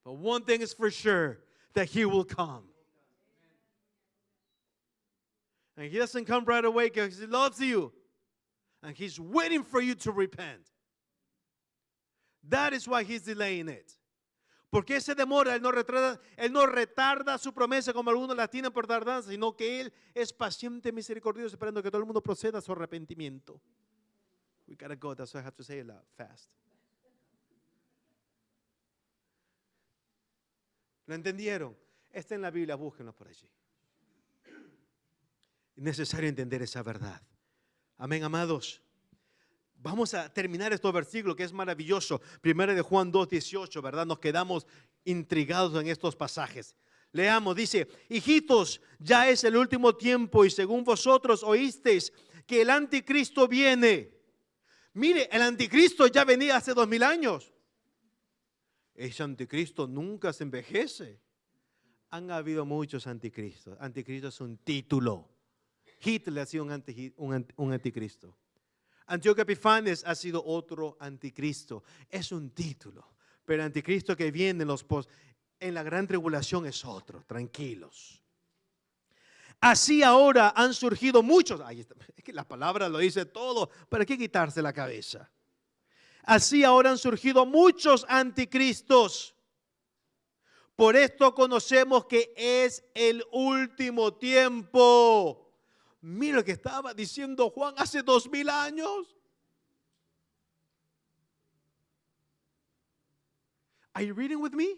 But one thing is for sure, that He will come. And He doesn't come right away because He loves you. And He's waiting for you to repent. That is why He's delaying it. ¿Por qué se demora? Él no retarda su promesa como algunos la tienen por tardanza, sino que Él es paciente y misericordioso, esperando que todo el mundo proceda a su arrepentimiento. We gotta go, that's why I have to say it loud, fast. ¿Lo entendieron? Está en la Biblia, búsquenlo por allí. Es necesario entender esa verdad. Amén, amados. Vamos a terminar estos versículos que es maravilloso. Primero de Juan 2:18, ¿verdad? Nos quedamos intrigados en estos pasajes. Leamos, dice: hijitos, ya es el último tiempo y según vosotros oísteis que el anticristo viene. Mire, el anticristo ya venía hace 2000 años. Ese anticristo nunca se envejece. Han habido muchos anticristos. Anticristo es un título. Hitler ha sido un anticristo. Antíoco Epifanes ha sido otro anticristo. Es un título. Pero el anticristo que viene en la gran tribulación es otro. Tranquilos. Así ahora han surgido muchos. Ahí está. Es que la palabra lo dice todo. ¿Para qué quitarse la cabeza? Así ahora han surgido muchos anticristos. Por esto conocemos que es el último tiempo. Mira lo que estaba diciendo Juan hace 2000 años. Are you reading with me?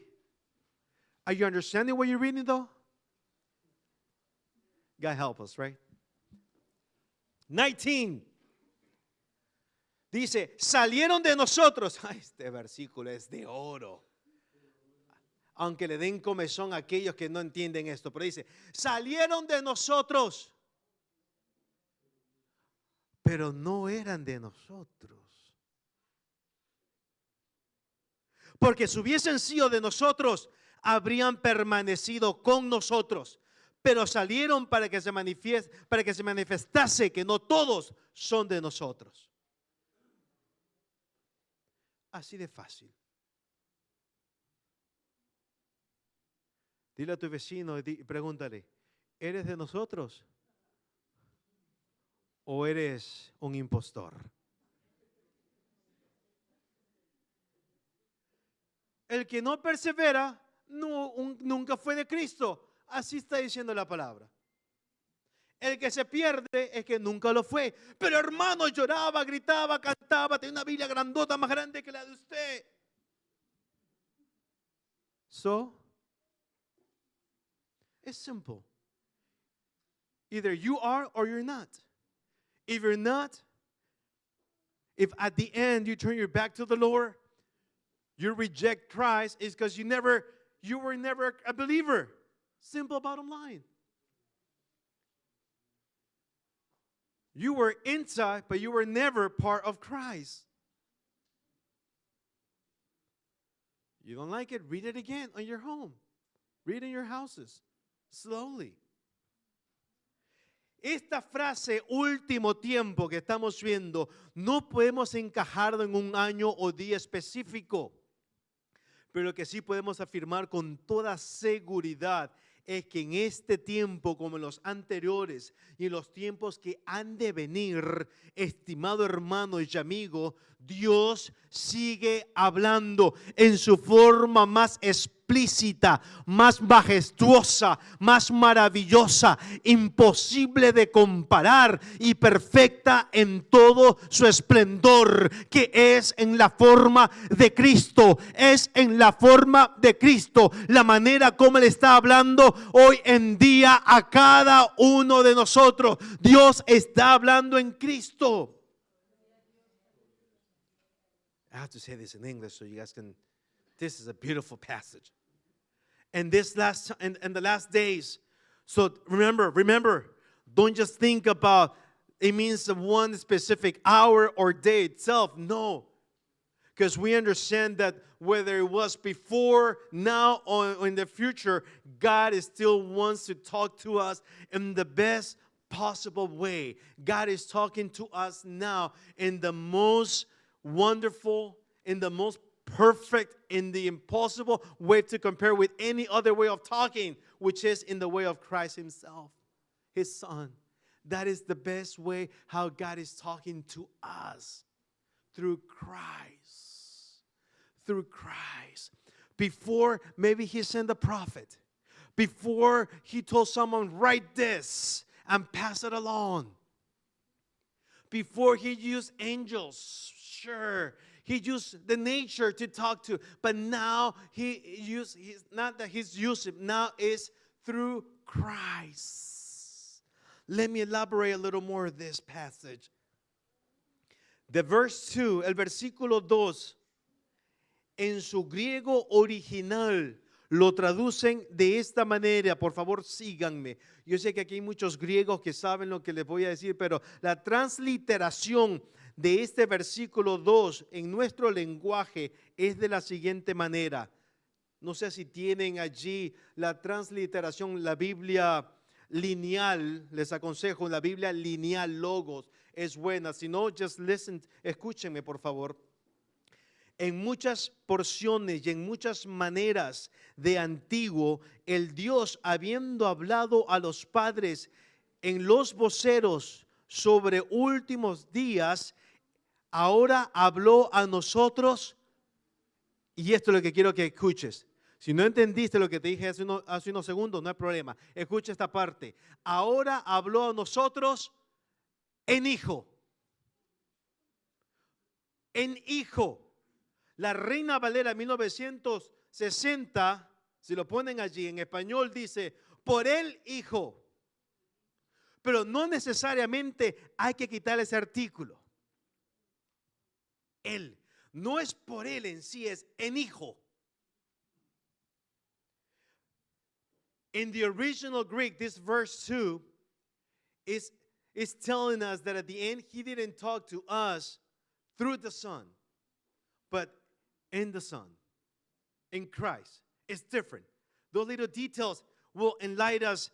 Are you understanding what you're reading though? God help us, right? 19. Dice, salieron de nosotros. Ay, este versículo es de oro. Aunque le den comezón a aquellos que no entienden esto. Pero dice, salieron de nosotros. Pero no eran de nosotros. Porque si hubiesen sido de nosotros, habrían permanecido con nosotros. Pero salieron para que se manifestase que no todos son de nosotros. Así de fácil. Dile a tu vecino y pregúntale, ¿eres de nosotros? ¿O eres un impostor? El que no persevera nunca fue de Cristo. Así está diciendo la palabra. El que se pierde es que nunca lo fue. Pero hermano, lloraba, gritaba, cantaba, tenía una Biblia grandota más grande que la de usted. So, it's simple. Either you are or you're not. If you're not, if at the end you turn your back to the Lord, you reject Christ, it's because you were never a believer. Simple bottom line. You were inside, but you were never part of Christ. You don't like it? Read it again on your home. Read in your houses. Slowly. Esta frase, último tiempo que estamos viendo, no podemos encajarlo en un año o día específico. Pero lo que sí podemos afirmar con toda seguridad es que en este tiempo, como en los anteriores y en los tiempos que han de venir, estimado hermano y amigo, Dios sigue hablando en su forma más explícita, más majestuosa, más maravillosa, imposible de comparar y perfecta en todo su esplendor, que es en la forma de Cristo. Es en la forma de Cristo, la manera como Él está hablando hoy en día a cada uno de nosotros. Dios está hablando en Cristo. I have to say this in English so you guys can. This is a beautiful passage. And the last days. So remember, don't just think about it means one specific hour or day itself. No. Because we understand that whether it was before, now, or in the future, God still wants to talk to us in the best possible way. God is talking to us now in the most wonderful, in the most perfect, in the impossible way to compare with any other way of talking, which is in the way of Christ himself, his son. That is the best way how God is talking to us, through Christ. Through Christ. Before, maybe he sent a prophet. Before, he told someone, write this and pass it along. Before, he used angels. Sure, he used the nature to talk to. But now, not that he's using, now is through Christ. Let me elaborate a little more of this passage. The verse 2, el versículo 2, en su griego original lo traducen de esta manera. Por favor, síganme. Yo sé que aquí hay muchos griegos que saben lo que les voy a decir, pero la transliteración de este versículo 2 en nuestro lenguaje es de la siguiente manera. No sé si tienen allí la transliteración, la Biblia lineal, les aconsejo, la Biblia lineal Logos es buena. Si no, just listen, escúchenme por favor. En muchas porciones y en muchas maneras de antiguo, el Dios, habiendo hablado a los padres en los voceros sobre últimos días, ahora habló a nosotros. Y esto es lo que quiero que escuches. Si no entendiste lo que te dije hace unos segundos, no hay problema. Escucha esta parte. Ahora habló a nosotros en hijo. En hijo. La Reina Valera 1960, si lo ponen allí en español, dice, por el hijo. Pero no necesariamente hay que quitar ese artículo. Él. No es por él en sí, es en hijo. In the original Greek, this verse 2 is telling us that at the end, he didn't talk to us through the Son, but in the Son, in Christ. It's different. Those little details will enlighten us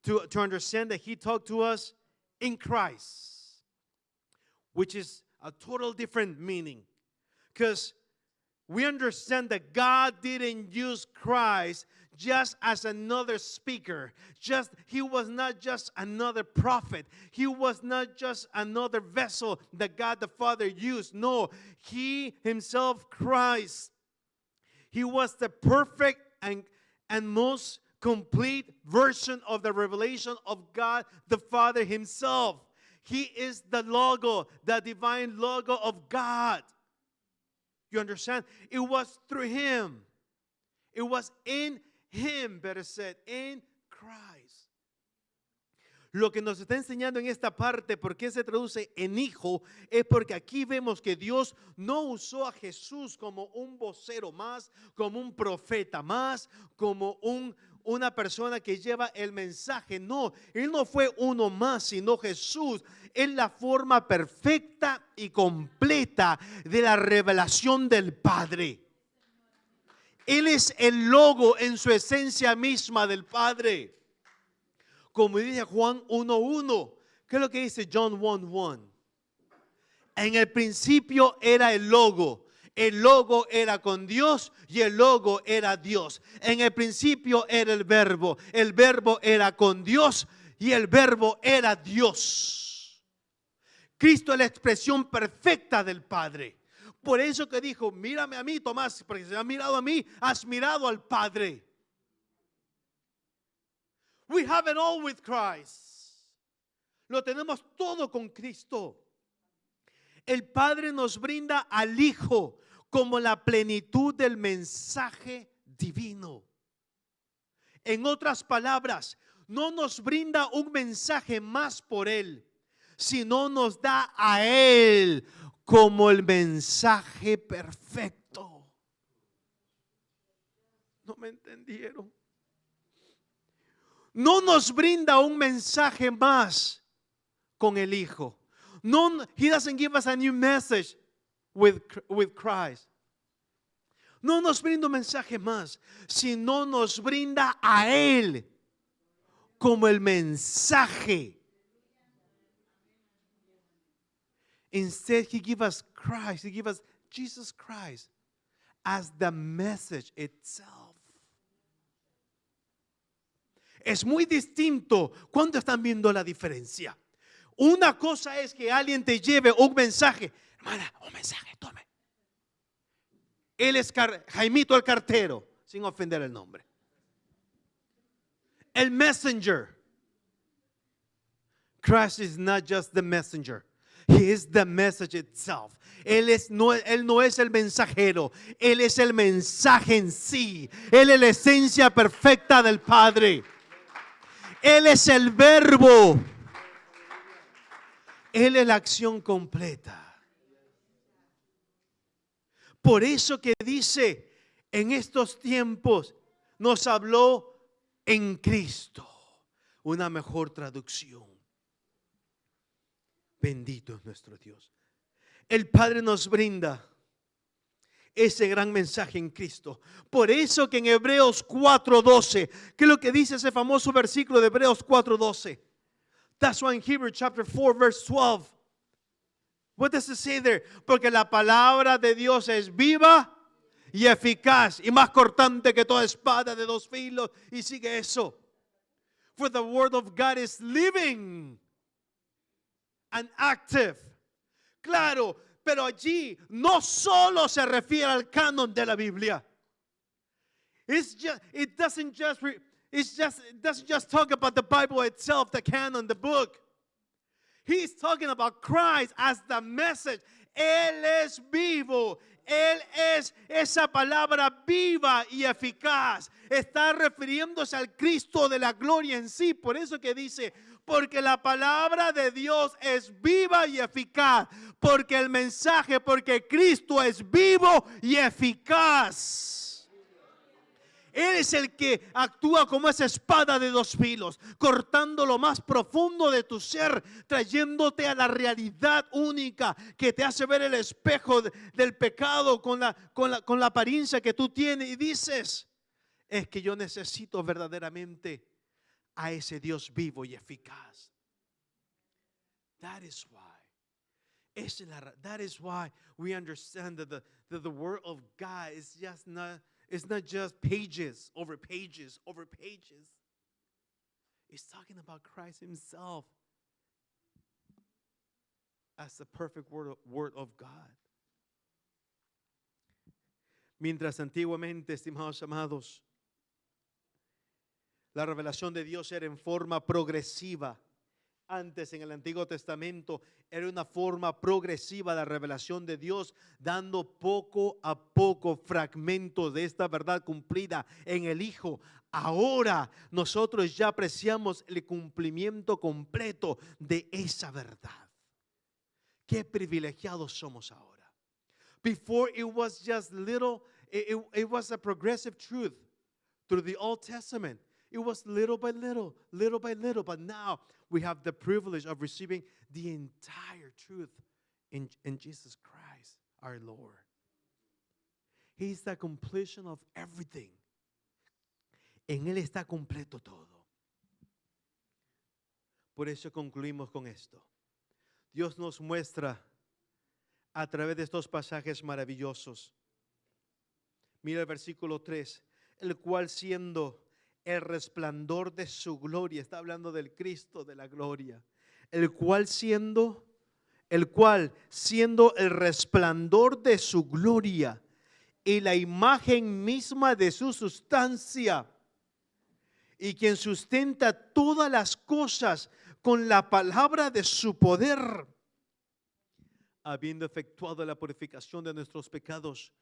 to understand that he talked to us in Christ, which is a total different meaning. Because we understand that God didn't use Christ just as another speaker. He was not just another prophet. He was not just another vessel that God the Father used. No, he himself, Christ, he was the perfect and most complete version of the revelation of God the Father himself. He is the logo, the divine logo of God. You understand? It was through him. It was in him, better said, in Christ. Lo que nos está enseñando en esta parte, ¿por qué se traduce en hijo? Es porque aquí vemos que Dios no usó a Jesús como un vocero más, como un profeta más, como una persona que lleva el mensaje. No, Él no fue uno más, sino Jesús es la forma perfecta y completa de la revelación del Padre. Él es el logo en su esencia misma del Padre. Como dice Juan 1:1. ¿Qué es lo que dice John 1:1? En el principio era el logo. El logo era con Dios y el logo era Dios. En el principio era el verbo era con Dios y el verbo era Dios. Cristo es la expresión perfecta del Padre. Por eso que dijo, mírame a mí, Tomás, porque si has mirado a mí, has mirado al Padre. We have it all with Christ. Lo tenemos todo con Cristo. El Padre nos brinda al Hijo como la plenitud del mensaje divino. En otras palabras, no nos brinda un mensaje más por Él, sino nos da a Él como el mensaje perfecto. ¿No me entendieron? No nos brinda un mensaje más con el Hijo. No, He doesn't give us a new message with Christ. No nos brinda un mensaje más, sino nos brinda a Él como el mensaje. Instead, He gives us Christ. He gives us Jesus Christ as the message itself. Es muy distinto. ¿Cuándo están viendo la diferencia? Una cosa es que alguien te lleve un mensaje. Hermana, un mensaje, tome. Él es Jaimito el cartero, sin ofender el nombre. El messenger. Christ is not just the messenger. He is the message itself. Él no es el mensajero. Él es el mensaje en sí. Él es la esencia perfecta del Padre. Él es el verbo. Él es la acción completa. Por eso que dice, en estos tiempos nos habló en Cristo. Una mejor traducción. Bendito es nuestro Dios. El Padre nos brinda ese gran mensaje en Cristo. Por eso que en Hebreos 4:12, ¿qué es lo que dice ese famoso versículo de Hebreos 4:12? That's why in Hebrews chapter 4 verse 12. What does it say there? Porque la palabra de Dios es viva y eficaz y más cortante que toda espada de dos filos. Y sigue eso. For the word of God is living and active. Claro, pero allí no solo se refiere al canon de la Biblia. It doesn't just talk about the Bible itself, the canon, the book. He's talking about Christ as the message. Él es vivo. Él es esa palabra viva y eficaz. Está refiriéndose al Cristo de la gloria en sí. Por eso que dice, porque la palabra de Dios es viva y eficaz. Porque el mensaje, porque Cristo es vivo y eficaz. Él es el que actúa como esa espada de dos filos, cortando lo más profundo de tu ser, trayéndote a la realidad única que te hace ver el espejo del pecado con la apariencia que tú tienes. Y dices, es que yo necesito verdaderamente a ese Dios vivo y eficaz. That is why we understand that the word of God is just not. It's not just pages over pages over pages. It's talking about Christ Himself as the perfect word of God. Mientras antiguamente, estimados amados, la revelación de Dios era en forma progresiva. Antes en el Antiguo Testamento era una forma progresiva de la revelación de Dios, dando poco a poco fragmentos de esta verdad cumplida en el Hijo. Ahora nosotros ya apreciamos el cumplimiento completo de esa verdad. Qué privilegiados somos ahora. Before it was just little, it was a progressive truth through the Old Testament. It was little by little, but now we have the privilege of receiving the entire truth in Jesus Christ, our Lord. He's the completion of everything. En Él está completo todo. Por eso concluimos con esto. Dios nos muestra a través de estos pasajes maravillosos. Mira el versículo 3, el cual siendo el resplandor de su gloria, está hablando del Cristo de la gloria, el cual siendo el resplandor de su gloria y la imagen misma de su sustancia, y quien sustenta todas las cosas con la palabra de su poder, habiendo efectuado la purificación de nuestros pecados,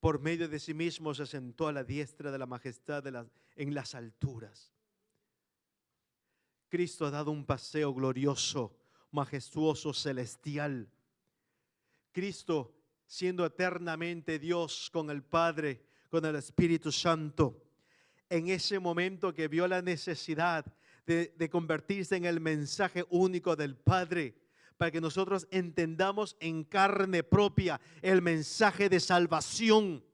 por medio de sí mismo se sentó a la diestra de la majestad en las alturas. Cristo ha dado un paseo glorioso, majestuoso, celestial. Cristo, siendo eternamente Dios con el Padre, con el Espíritu Santo, en ese momento que vio la necesidad de convertirse en el mensaje único del Padre, para que nosotros entendamos en carne propia el mensaje de salvación.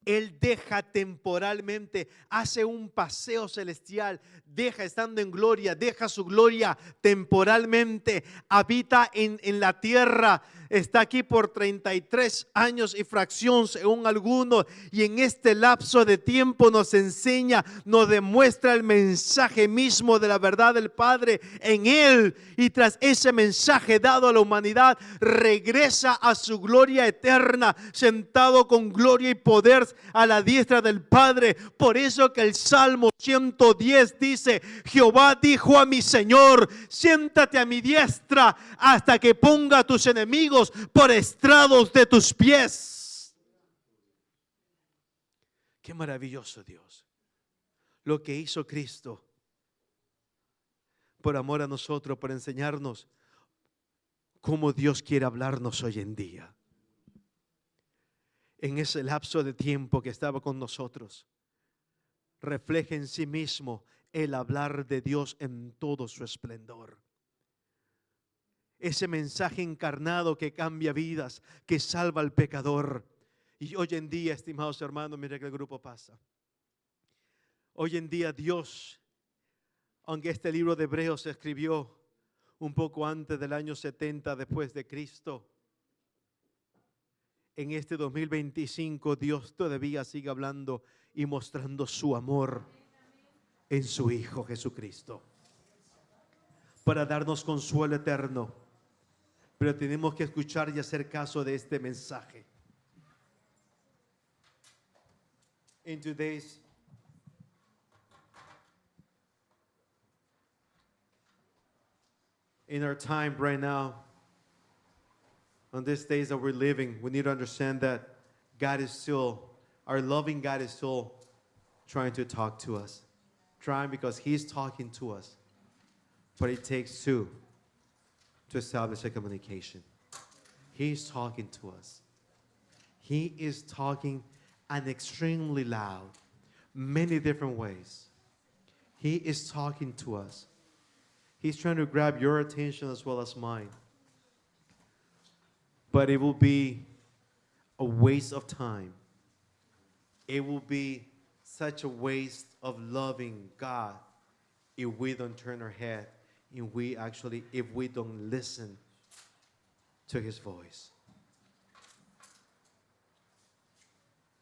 Él deja temporalmente, hace un paseo celestial, deja estando en gloria, deja su gloria temporalmente, habita en la tierra, está aquí por 33 años y fracción según algunos, y en este lapso de tiempo nos enseña, nos demuestra el mensaje mismo de la verdad del Padre en Él, y tras ese mensaje dado a la humanidad, regresa a su gloria eterna, sentado con gloria y poder a la diestra del Padre. Por eso que el Salmo 110 dice: Jehová dijo a mi Señor, siéntate a mi diestra hasta que ponga a tus enemigos por estrados de tus pies. Qué maravilloso Dios, lo que hizo Cristo por amor a nosotros, por enseñarnos cómo Dios quiere hablarnos hoy en día. En ese lapso de tiempo que estaba con nosotros, refleja en sí mismo el hablar de Dios en todo su esplendor. Ese mensaje encarnado que cambia vidas, que salva al pecador. Y hoy en día, estimados hermanos, mire que el grupo pasa. Hoy en día Dios, aunque este libro de Hebreos se escribió un poco antes del año 70 después de Cristo, en este 2025 Dios todavía sigue hablando y mostrando su amor en su Hijo Jesucristo para darnos consuelo eterno. Pero tenemos que escuchar y hacer caso de este mensaje. In our time right now, on these days that we're living, we need to understand that God is still, our loving God is still trying to talk to us. Trying because He's talking to us. But it takes two to establish a communication. He's talking to us. He is talking and extremely loud, many different ways. He is talking to us. He's trying to grab your attention as well as mine. But it will be a waste of time. It will be such a waste of loving God if we don't turn our head, if we don't listen to His voice.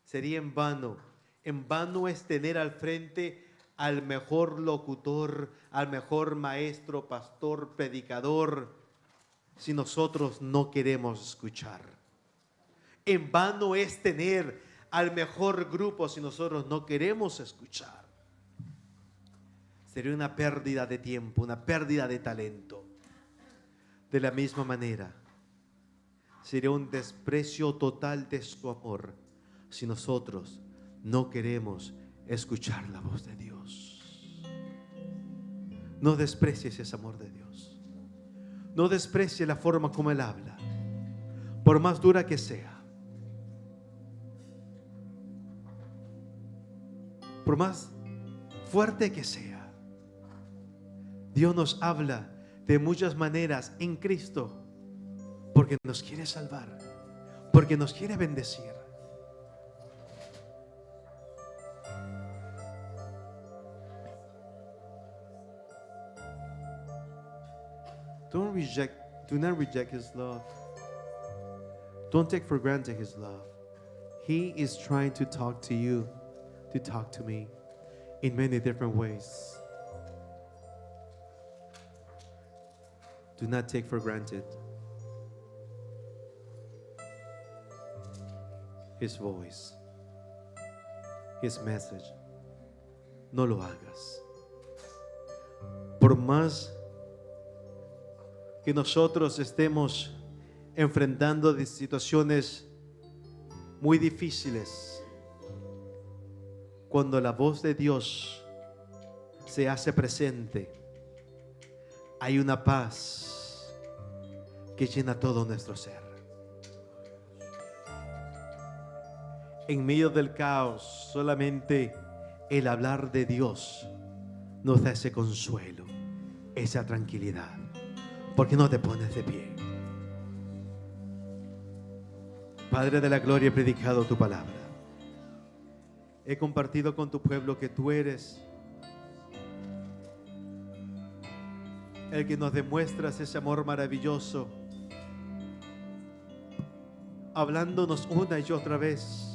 Sería en vano es tener al frente al mejor locutor, al mejor maestro, pastor, predicador, si nosotros no queremos escuchar. En vano es tener al mejor grupo si nosotros no queremos escuchar. Sería una pérdida de tiempo, una pérdida de talento. De la misma manera, sería un desprecio total de su amor si nosotros no queremos escuchar la voz de Dios. No desprecies ese amor de Dios. No desprecies la forma como Él habla, por más dura que sea, por más fuerte que sea. Dios nos habla de muchas maneras en Cristo, porque nos quiere salvar, porque nos quiere bendecir. Do not reject His love. Don't take for granted His love. He is trying to talk to you, to talk to me in many different ways. Do not take for granted His voice, His message. No lo hagas. Por más que nosotros estemos enfrentando situaciones muy difíciles, cuando la voz de Dios se hace presente, hay una paz que llena todo nuestro ser. En medio del caos, solamente el hablar de Dios nos da ese consuelo, esa tranquilidad. ¿Por qué no te pones de pie? Padre de la gloria, he predicado tu palabra. He compartido con tu pueblo que tú eres el que nos demuestras ese amor maravilloso, hablándonos una y otra vez